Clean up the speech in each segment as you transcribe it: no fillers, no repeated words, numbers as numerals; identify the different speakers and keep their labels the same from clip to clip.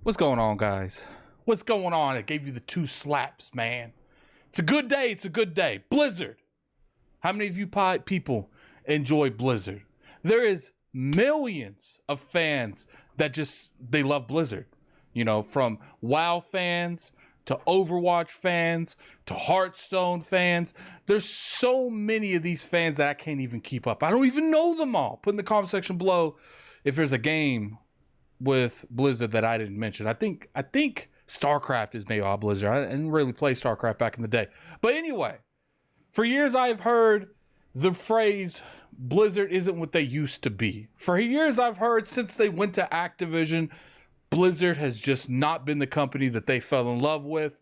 Speaker 1: What's going on, guys? What's going on? I gave you the 2 slaps, man. It's a good day. It's a good day. Blizzard. How many of you people enjoy Blizzard? There is millions of fans that they love Blizzard. You know, from WoW fans to Overwatch fans to Hearthstone fans. There's so many of these fans that I can't even keep up. I don't even know them all. Put in the comment section below if there's a game with Blizzard that I didn't mention. I think StarCraft is made by Blizzard. I didn't really play StarCraft back in the day. But anyway, for years I've heard the phrase Blizzard isn't what they used to be. For years I've heard since they went to Activision, Blizzard has just not been the company that they fell in love with.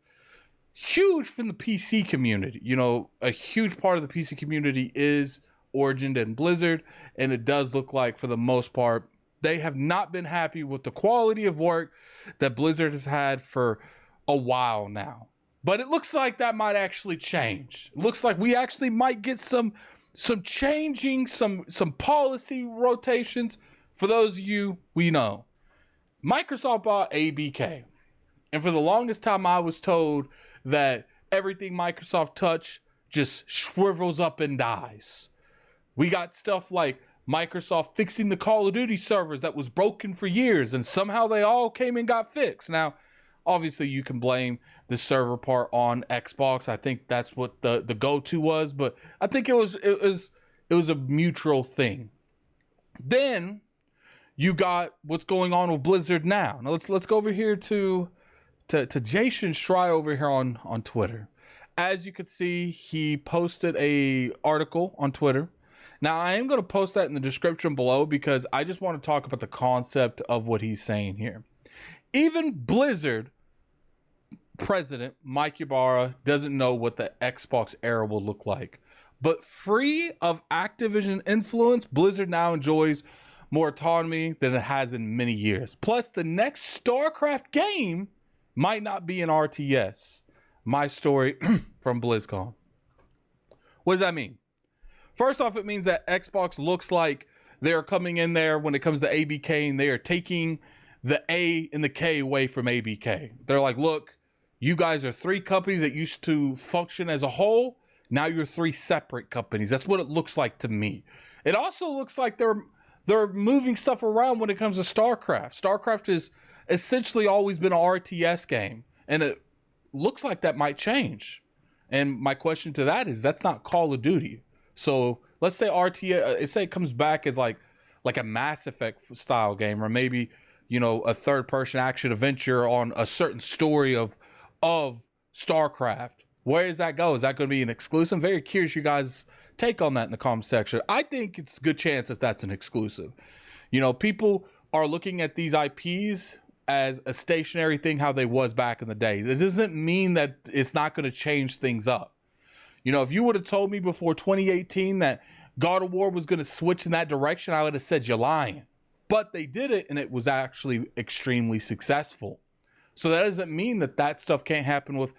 Speaker 1: Huge from the PC community. You know, a huge part of the PC community is origined in Blizzard, and it does look like for the most part they have not been happy with the quality of work that Blizzard has had for a while now. But it looks like that might actually change. It looks like we actually might get some changing, some policy rotations. For those of you we know, Microsoft bought ABK. And for the longest time I was told that everything Microsoft touch just shrivels up and dies. We got stuff like Microsoft fixing the Call of Duty servers that was broken for years, and somehow they all came and got fixed. Now, obviously you can blame the server part on Xbox. I think that's what the go-to was, but I think it was a mutual thing. Then you got what's going on with Blizzard now. Now let's go over here to Jason Schreier over here on Twitter. As you can see, he posted a article on Twitter. Now, I am going to post that in the description below because I just want to talk about the concept of what he's saying here. Even Blizzard president Mike Ybarra doesn't know what the Xbox era will look like. But free of Activision influence, Blizzard now enjoys more autonomy than it has in many years. Plus, the next StarCraft game might not be an RTS. My story from BlizzCon. What does that mean? First off, it means that Xbox looks like they're coming in there when it comes to ABK and they are taking the A and the K away from ABK. They're like, look, you guys are 3 companies that used to function as a whole. Now you're 3 separate companies. That's what it looks like to me. It also looks like they're moving stuff around when it comes to StarCraft. StarCraft has essentially always been an RTS game, and it looks like that might change. And my question to that is, that's not Call of Duty. So let's say say it comes back as like a Mass Effect style game, or maybe, you know, a third-person action adventure on a certain story of StarCraft. Where does that go? Is that going to be an exclusive? I'm very curious you guys' take on that in the comment section. I think it's a good chance that that's an exclusive. You know, people are looking at these IPs as a stationary thing, how they was back in the day. It doesn't mean that it's not going to change things up. You know, if you would have told me before 2018 that God of War was going to switch in that direction, I would have said you're lying. But they did it, and it was actually extremely successful. So that doesn't mean that that stuff can't happen with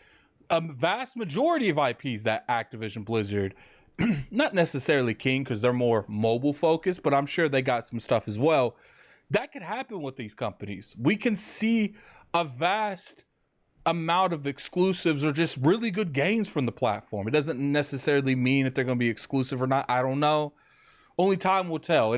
Speaker 1: a vast majority of IPs that Activision Blizzard, not necessarily King because they're more mobile focused, but I'm sure they got some stuff as well. That could happen with these companies. We can see a vast amount of exclusives or just really good games from the platform. It doesn't necessarily mean if they're going to be exclusive or not. I don't know. Only time will tell.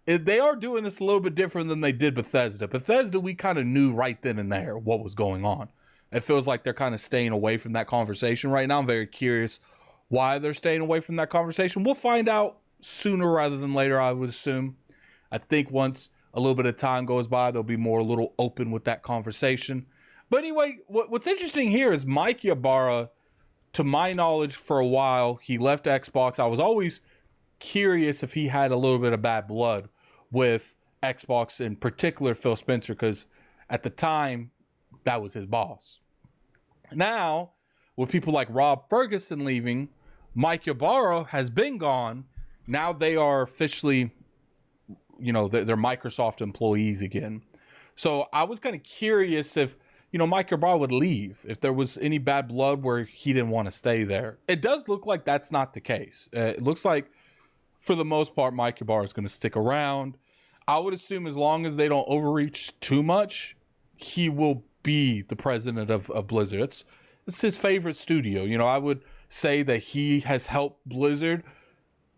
Speaker 1: They are doing this a little bit different than they did Bethesda. Bethesda, we kind of knew right then and there what was going on. It feels like they're kind of staying away from that conversation right now. I'm very curious why they're staying away from that conversation. We'll find out sooner rather than later, I would assume. I think once a little bit of time goes by, they'll be more a little open with that conversation. But anyway, what's interesting here is Mike Ybarra, to my knowledge, for a while, he left Xbox. I was always curious if he had a little bit of bad blood with Xbox, in particular Phil Spencer, because at the time, that was his boss. Now, with people like Rob Ferguson leaving, Mike Ybarra has been gone. Now they are officially, you know, they're Microsoft employees again. So I was kind of curious if, you know, Mike Ybarra would leave, if there was any bad blood where he didn't want to stay there. It does look like that's not the case. It looks like, for the most part, Mike Ybarra is going to stick around. I would assume as long as they don't overreach too much, he will be the president of Blizzard. It's his favorite studio. You know, I would say that he has helped Blizzard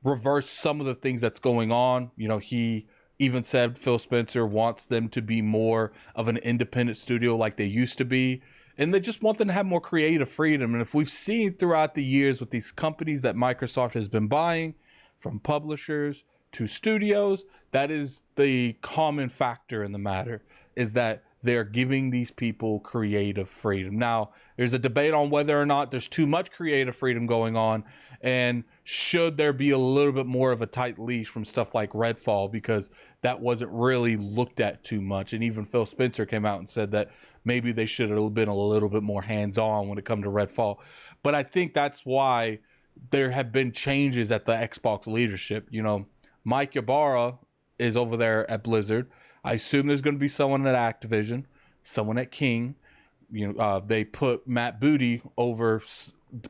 Speaker 1: reverse some of the things that's going on. You know, he even said Phil Spencer wants them to be more of an independent studio like they used to be. And they just want them to have more creative freedom. And if we've seen throughout the years with these companies that Microsoft has been buying, from publishers to studios, that is the common factor in the matter, is that they're giving these people creative freedom. Now, there's a debate on whether or not there's too much creative freedom going on, and should there be a little bit more of a tight leash from stuff like Redfall, because that wasn't really looked at too much. And even Phil Spencer came out and said that maybe they should have been a little bit more hands-on when it comes to Redfall. But I think that's why there have been changes at the Xbox leadership. You know, Mike Ybarra is over there at Blizzard. I assume there's going to be someone at Activision, someone at King. You know, they put Matt Booty over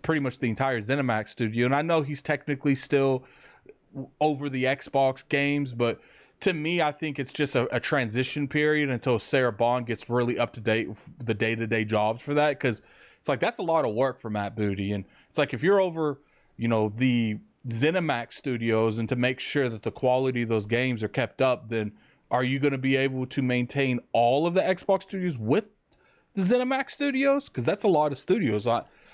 Speaker 1: pretty much the entire ZeniMax studio. And I know he's technically still over the Xbox games, but to me, I think it's just a transition period until Sarah Bond gets really up to date with the day-to-day jobs for that. Because it's like, that's a lot of work for Matt Booty. And it's like, if you're over, you know, the ZeniMax studios, and to make sure that the quality of those games are kept up, then are you going to be able to maintain all of the Xbox studios with the ZeniMax studios? Because that's a lot of studios.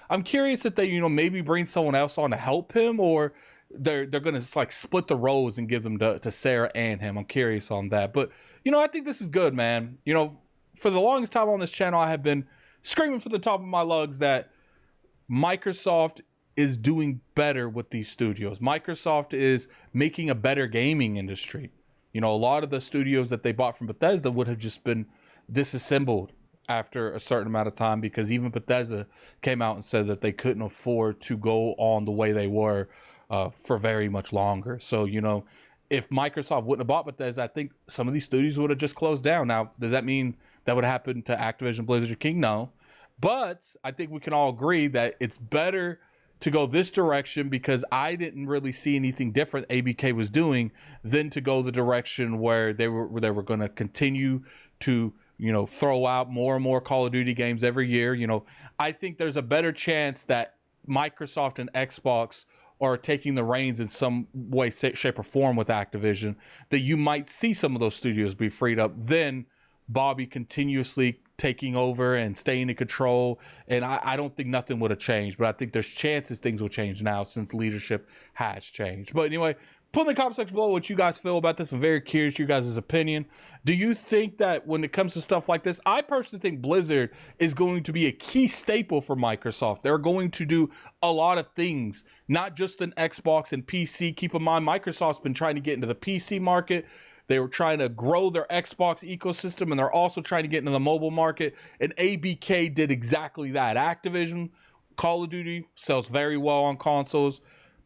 Speaker 1: I'm curious if they, you know, maybe bring someone else on to help him, or they're going to like split the roles and give them to Sarah and him. I'm curious on that. But, you know, I think this is good, man. You know, for the longest time on this channel, I have been screaming from the top of my lungs that Microsoft is doing better with these studios. Microsoft is making a better gaming industry. You know, a lot of the studios that they bought from Bethesda would have just been disassembled after a certain amount of time, because even Bethesda came out and said that they couldn't afford to go on the way they were for very much longer. So, you know, if Microsoft wouldn't have bought Bethesda, I think some of these studios would have just closed down. Now, does that mean that would happen to Activision, Blizzard, or King? No. But I think we can all agree that it's better to go this direction, because I didn't really see anything different ABK was doing, than to go the direction where they were going to continue to, you know, throw out more and more Call of Duty games every year. You know, I think there's a better chance that Microsoft and Xbox are taking the reins in some way, shape, or form with Activision, that you might see some of those studios be freed up, then Bobby continuously taking over and staying in control. And I don't think nothing would have changed, but I think there's chances things will change now since leadership has changed. But anyway, put in the comment section below what you guys feel about this. I'm very curious your guys' opinion. Do you think that when it comes to stuff like this, I personally think Blizzard is going to be a key staple for Microsoft. They're going to do a lot of things, not just in Xbox and PC. Keep in mind, Microsoft's been trying to get into the PC market. They were trying to grow their Xbox ecosystem, and they're also trying to get into the mobile market. And ABK did exactly that. Activision, Call of Duty sells very well on consoles.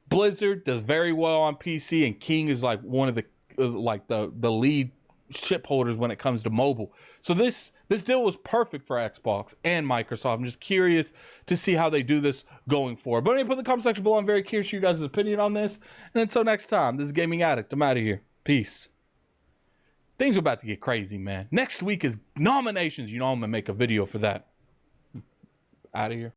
Speaker 1: Blizzard does very well on PC, and King is like one of the lead ship holders when it comes to mobile. So this deal was perfect for Xbox and Microsoft. I'm just curious to see how they do this going forward. But anyway, put in the comment section below. I'm very curious your guys' opinion on this. And until next time, this is Gaming Addict. I'm out of here. Peace. Things are about to get crazy, man. Next week is nominations. You know I'm going to make a video for that. Out of here.